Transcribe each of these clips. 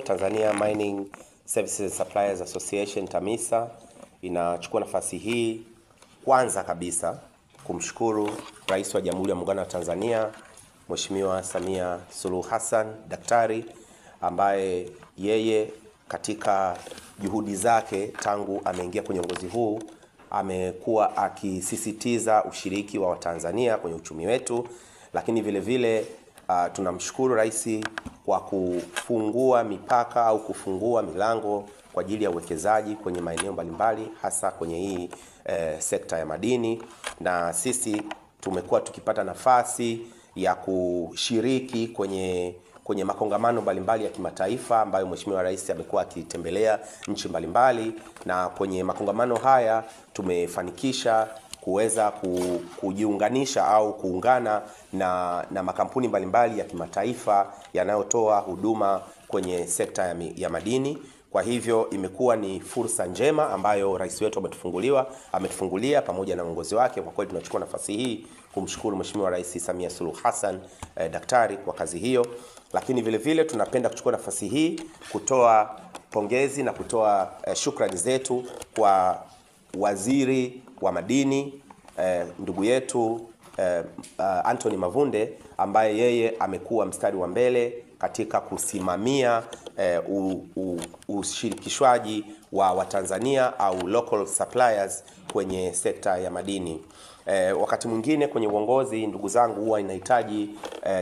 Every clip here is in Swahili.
Tanzania Mining Services Suppliers Association TAMISA inachukua nafasi hii kwanza kabisa kumshukuru Rais wa Jamhuri ya Muungano wa Tanzania Mheshimiwa Samia Suluhu Hassan Daktari, ambaye yeye katika juhudi zake tangu ameingia kwenye uongozi huu amekuwa akisisitiza ushiriki wa Watanzania kwenye uchumi wetu, lakini vile vile tunamshukuru Rais kwa kufungua mipaka au kufungua milango kwa ajili ya uwekezaji kwenye maeneo mbalimbali, hasa kwenye hii sekta ya madini, na sisi tumekuwa tukipata nafasi ya kushiriki kwenye makongamano mbalimbali ya kimataifa ambayo Mheshimiwa Rais amekuwa akitembelea nchi mbalimbali, na kwenye makongamano haya tumefanikisha kuweza kujiunganisha au kuungana na makampuni mbalimbali ya kimataifa yanayotoa huduma kwenye sekta ya madini. Kwa hivyo imekuwa ni fursa njema ambayo Rais wetu ametufungulia pamoja na uongozi wake. Kwa kweli tunachukua nafasi hii kumshukuru Mheshimiwa Rais Samia Suluhu Hassan Daktari kwa kazi hiyo, lakini vile vile tunapenda kuchukua nafasi hii kutoa pongezi na kutoa shukrani zetu kwa Waziri wa Madini ndugu yetu Anthony Mavunde, ambaye yeye amekuwa mstari wa mbele katika kusimamia ushirikishwaji wa Watanzania au local suppliers kwenye sekta ya madini. Wakati mwingine kwenye uongozi, ndugu zangu, huwa inahitaji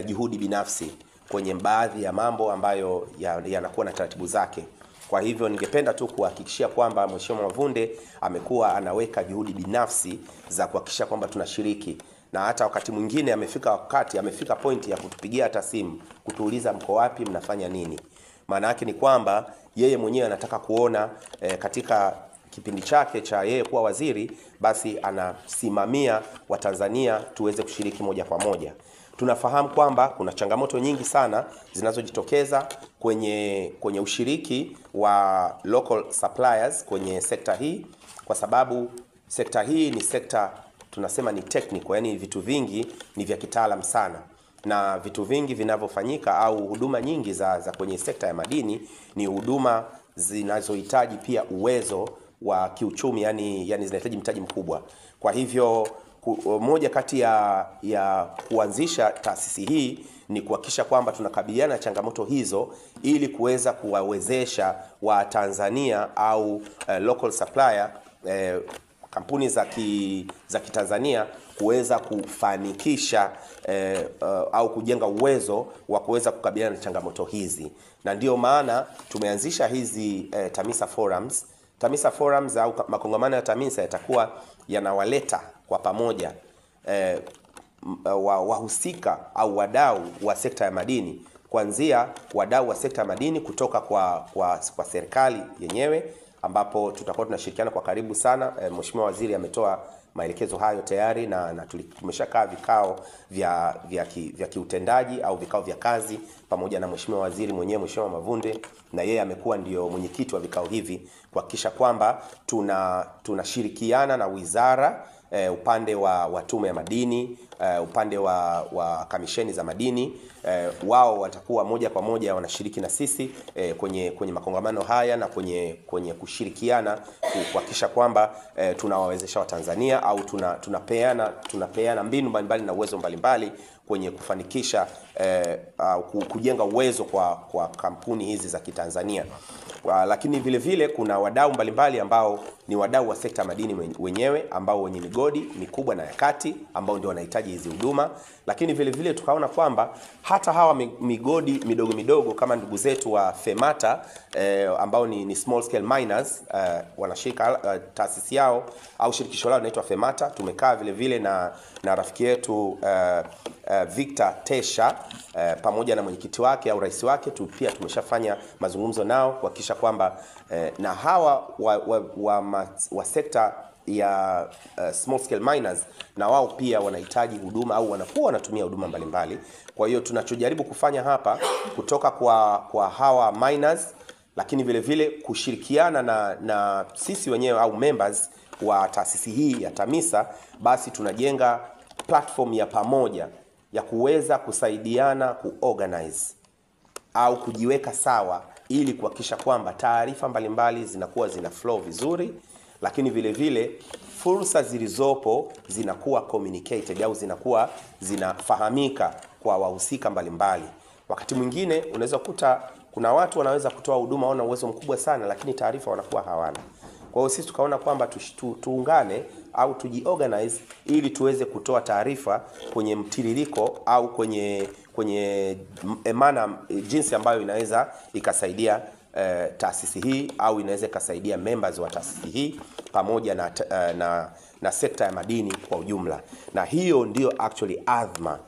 juhudi binafsi kwenye baadhi ya mambo ambayo yanakuwa na taratibu zake. Kwa hivyo ningependa tu kuhakikishia kwamba Mheshimiwa Mavunde amekuwa anaweka juhudi binafsi za kuhakikisha kwamba tunashiriki, na hata wakati mwingine amefika pointi ya kutupigia hata simu kutuuliza mko wapi, mnafanya nini. Maana yake ni kwamba yeye mwenyewe anataka kuona katika kipindi chake cha yeye kuwa waziri, basi anasimamia Watanzania tuweze kushiriki moja kwa moja. Tunafahamu kwamba kuna changamoto nyingi sana zinazojitokeza kwenye ushiriki wa local suppliers kwenye sekta hii, kwa sababu sekta hii ni sekta tunasema ni technical, yani vitu vingi ni vya kitaalamu sana, na vitu vingi vinavyofanyika au huduma nyingi za kwenye sekta ya madini ni huduma zinazohitaji pia uwezo wa kiuchumi, yani zinahitaji mtaji mkubwa. Kwa hivyo moja kati ya kuanzisha taasisi hii ni kuhakikisha kwamba tunakabiliana na changamoto hizo ili kuweza kuwawezesha Watanzania au local supplier kampuni za Kitanzania kuweza kufanikisha au kujenga uwezo wa kuweza kukabiliana na changamoto hizi, na ndio maana tumeanzisha hizi TAMISA Forums. TAMISA Forums au makongamano ya TAMISA yatakuwa yanawaleta kwa pamoja wahusika au wadau wa sekta ya madini, kuanzia wadau wa sekta ya madini kutoka kwa serikali yenyewe, ambapo tutakuwa tunashirikiana kwa karibu sana. Mheshimiwa Waziri ametoa maelekezo hayo tayari, na tumeshakaa vikao vya kiutendaji au vikao vya kazi pamoja na Mheshimiwa Waziri mwenyewe, Mheshimiwa Mavunde, na yeye amekuwa ndio mwenyekiti wa vikao hivi kuhakikisha kwamba tunashirikiana na wizara, upande wa tume ya madini, upande wa kamisheni za madini, wao watakuwa moja kwa moja wanashiriki na sisi kwenye makongamano haya na kwenye kushirikiana kuhakikisha kwamba tunawawezesha Watanzania au tunapeana mbinu mbalimbali na uwezo mbalimbali kwenye kufanikisha kujenga uwezo kwa kampuni hizi za Kitanzania. Lakini vile vile kuna wadau mbalimbali ambao ni wadau wa sekta madini wenyewe, ambao wenye migodi mikubwa na ya kati, ambao ndio wanahitaji hizi huduma. Lakini vile vile tukaona kwamba hata hawa migodi midogo kama ndugu zetu wa FEMATA ambao ni small scale miners, wanashirika taasisi yao au shirikisho lao linaitwa FEMATA. Tumekaa vile vile na rafiki yetu Victor Tesha pamoja na mwenyekiti wake au rais wake, pia tumeshafanya mazungumzo nao kuhakikisha kwamba na hawa wa sekta ya small scale miners na wao pia wanahitaji huduma au wanakuwa wanatumia huduma mbalimbali. Kwa hiyo tunachojaribu kufanya hapa kutoka kwa hawa miners, lakini vile vile kushirikiana na sisi wenyewe au members wa taasisi hii ya TAMISA, basi tunajenga platform ya pamoja ya kuweza kusaidiana kuorganize au kujiweka sawa ili kuhakikisha kwamba taarifa mbalimbali zinakuwa zina flow vizuri, lakini vile vile fursa zilizopo zinakuwa communicated au zinakuwa zinafahamika kwa wahusika mbalimbali. Wakati mwingine unaweza kukuta kuna watu wanaweza kutoa huduma wana uwezo mkubwa sana, lakini taarifa wanakuwa hawana. Kwa hiyo sisi tukaona kwamba tuungane au tujiorganize ili tuweze kutoa taarifa kwenye mtiririko au kwenye maana jinsi ambayo inaweza ikasaidia taasisi hii au inaweza ikasaidia members wa taasisi hii pamoja na sekta ya madini kwa ujumla. Na hiyo ndio actually azma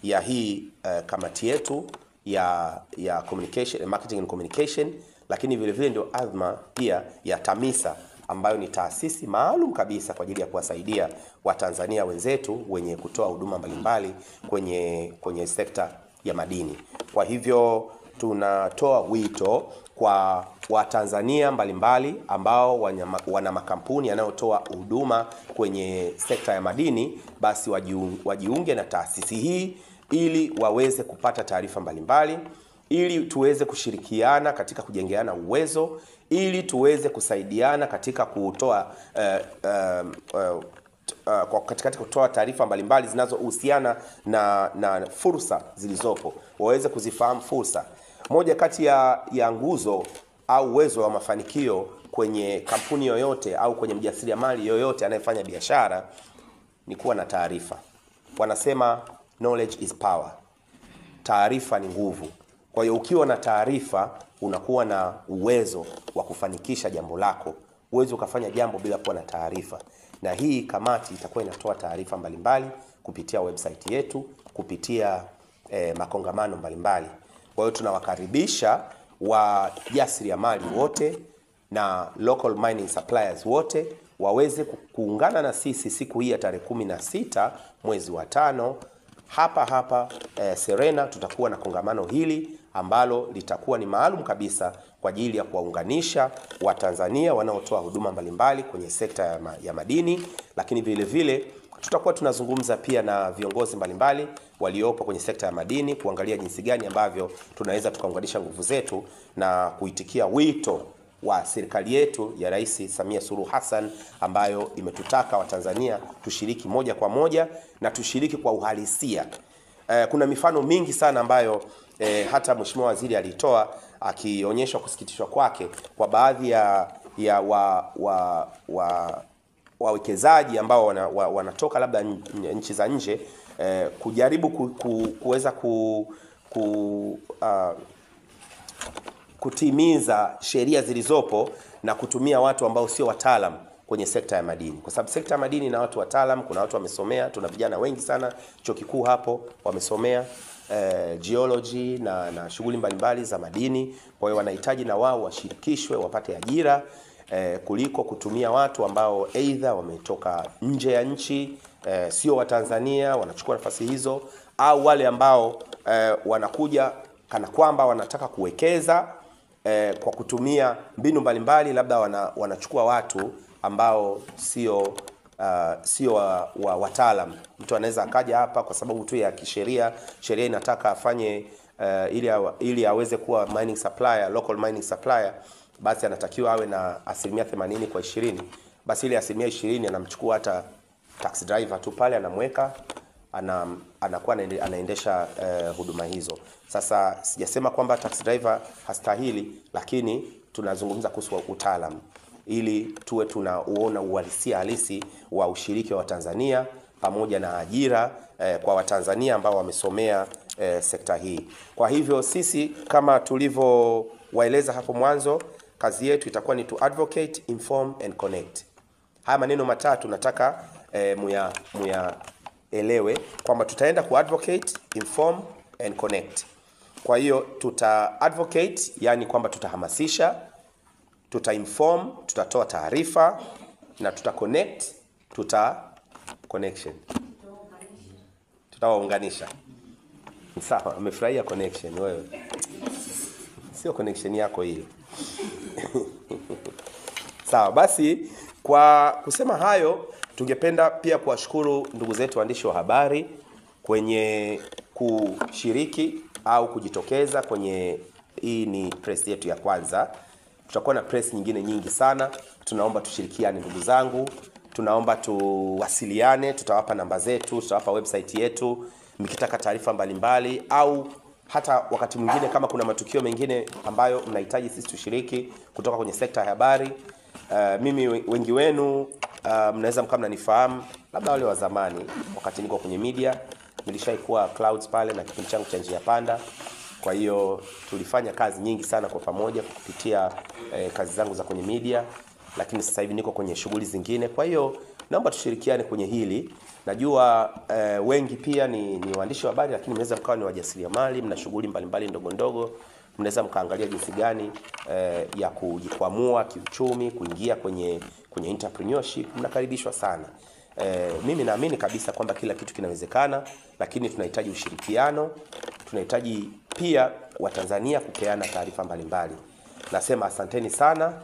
ya hii kamati yetu ya communication, marketing and communication, lakini vile vile ndio azma pia ya TAMISA ambayo ni taasisi maalum kabisa kwa ajili ya kuwasaidia Watanzania wenzetu wenye kutoa huduma mbalimbali kwenye sekta ya madini. Kwa hivyo tunatoa wito kwa Watanzania mbalimbali ambao wana makampuni yanayotoa huduma kwenye sekta ya madini, basi wajiunge na taasisi hii ili waweze kupata taarifa mbalimbali, ili tuweze kushirikiana katika kujengeana uwezo, ili tuweze kusaidiana katika kutoa katika kutoa taarifa mbalimbali zinazohusiana na fursa zilizopo, waweze kuzifahamu fursa. Moja kati ya nguzo au uwezo wa mafanikio kwenye kampuni yoyote au kwenye mjasiriamali yoyote anayefanya biashara ni kuwa na taarifa. Wanasema knowledge is power. Taarifa ni nguvu. Kwa hiyo ukiwa na taarifa unakuwa na uwezo wa kufanikisha jambo lako. Uwezo ukafanya jambo bila kuwa na taarifa. Na hii kamati itakuwa inatoa taarifa mbalimbali kupitia website yetu, kupitia makongamano mbalimbali. Kwa hiyo tunawakaribisha wajasiriamali wote na local mining suppliers wote waweze kuungana na sisi siku hii ya tarehe 16 mwezi wa 5 hapa Serena. Tutakuwa na kongamano hili ambalo litakuwa ni maalum kabisa kwa ajili ya kuwaunganisha Watanzania wanaotoa huduma mbalimbali kwenye sekta ya madini, lakini vile vile tutakuwa tunazungumza pia na viongozi mbalimbali waliopo kwenye sekta ya madini kuangalia jinsi gani ambavyo tunaweza tukaunganisha nguvu zetu na kuitikia wito wa serikali yetu ya Rais Samia Suluhu Hassan ambayo imetutaka Watanzania tushiriki moja kwa moja na tushiriki kwa uhalisia. Kuna mifano mingi sana ambayo hata Mheshimiwa Waziri alitoa akionyesha kusikitishwa kwake kwa baadhi ya wawekezaji ambao wanatoka labda nchi za nje kujaribu kuweza kutimiza sheria zilizopo na kutumia watu ambao sio wataalam kwenye sekta ya madini. Kwa sababu sekta ya madini na watu wataalam, kuna watu wamesomea, tuna vijana wengi sana chuo kikuu hapo wamesomea geology na shughuli mbalimbali za madini. Kwa hiyo wanahitaji na wao washirikishwe, wapate ajira kuliko kutumia watu ambao either wametoka nje ya nchi, sio wa Tanzania, wanachukua nafasi hizo, au wale ambao wanakuja kana kwamba wanataka kuwekeza kwa kutumia mbinu mbalimbali, labda wanachukua watu ambao sio wataalam. Mtu anaweza akaja hapa kwa sababu tu ya kisheria, sheria inataka afanye ili aweze kuwa mining supplier, local mining supplier, basi anatakiwa awe na 80% kwa 20. Basi ile 20% anamchukua hata taxi driver tu pale, anamweka anakuwa anaendesha huduma hizo. Sasa sijasema kwamba taxi driver hastahili, lakini tunazungumza kuhusu utaalamu ili tuwe tunaona uhalisia halisi wa ushiriki wa Tanzania pamoja na ajira kwa Watanzania ambao wamesomea sekta hii. Kwa hivyo sisi kama tulivyowaeleza hapo mwanzo, kazi yetu itakuwa ni to advocate, inform and connect. Haya maneno matatu nataka muyaelewe kwamba tutaenda ku advocate, inform and connect. Kwa hiyo tuta advocate, yani kwamba tutahamasisha, tuta inform, tutatoa taarifa, na tuta connect, tutawaunganisha. Sawa, umefurahia connection wewe? Sio connection yako hiyo. Sawa, basi kwa kusema hayo, tungependa pia kuwashukuru ndugu zetu waandishi wa habari kwenye kushiriki au kujitokeza kwenye hii ni press yetu ya kwanza. Tutakuwa na press nyingine nyingi sana. Tunaomba tushirikiane ndugu zangu. Tunaomba tuwasiliane, tutawapa namba zetu, tutawapa website yetu mkitaka taarifa mbalimbali, au hata wakati mwingine kama kuna matukio mengine ambayo mnahitaji sisi tushiriki kutoka kwenye sekta ya habari. Mimi wengi wenu mnaweza mkama mnanifahamu, labda wale wa zamani wakati niko kwenye media nilishaikuwa Clouds pale na kipindi changu cha Njia Panda. Kwa hiyo tulifanya kazi nyingi sana kwa pamoja kupitia kazi zangu za kwenye media, lakini sasa hivi niko kwenye shughuli zingine. Kwa hiyo naomba tushirikiane kwenye hili. Najua wengi pia ni waandishi wa habari, lakini mnaweza mkawa ni wajasiriamali, mna shughuli mbalimbali ndogo ndogo. Mnaweza mkaangalia jinsi gani ya kujikwamua kiuchumi, kuingia kwenye entrepreneurship. Mnakaribishwa sana. Mimi naamini kabisa kwamba kila kitu kinawezekana, lakini tunahitaji ushirikiano. Tunahitaji pia Watanzania kupeana taarifa mbalimbali. Nasema asanteni sana.